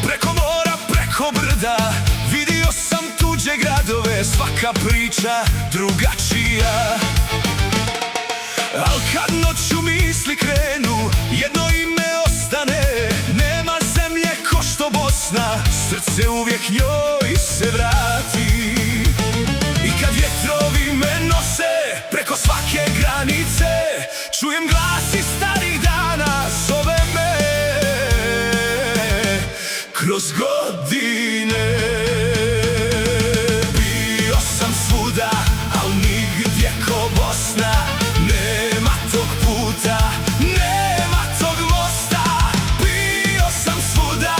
Preko mora, preko brda, vidio sam tuđe gradove, svaka priča drugačija. Al kad noću misli krenu, jedno ime ostane, nema zemlje ko što Bosna, srce uvijek njoj se vrati. I kad vjetrovi me nose preko svake granice, čujem glas iz starih dana, zove me kroz godine. Bio sam svuda, al nigdje ko Bosna. Nema tog puta, nema tog mosta. Bio sam svuda,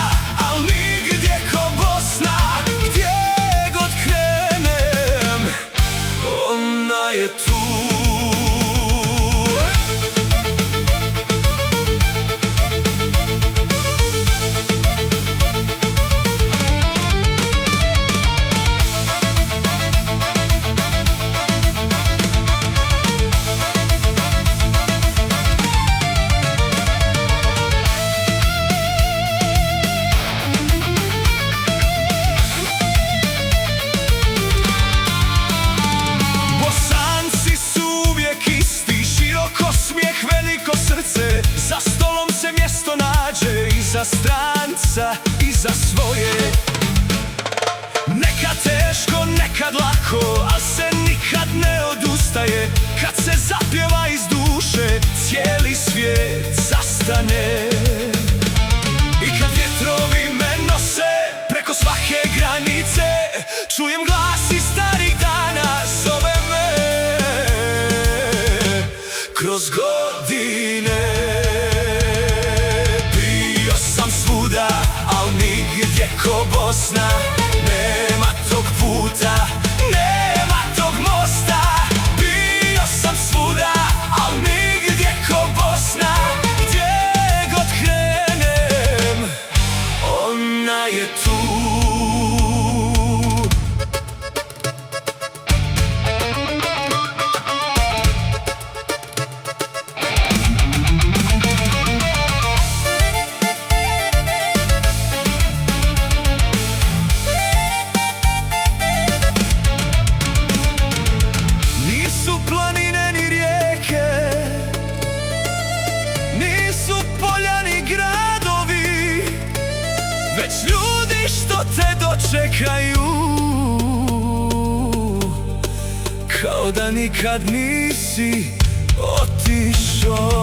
al nigdje ko Bosna. Gdje god krenem, ona je tu. Za stolom se mjesto nađe i za stranca i za svoje. Nekad teško, nekad lako, al se nikad ne odustaje. Kad se zapjeva iz duše, cijeli svijet zastane. I kad vjetrovi me nose preko svake granice, čujem glas iz starih dana, zove me kroz godine. Bio sam svuda, al nigdje ko Bosna. Nema tog puta, nema tog mosta. Bio sam svuda, al nigdje ko Bosna. Gdje god krenem, ona je tu. Već ljudi što te dočekaju, kao da nikad nisi otišao.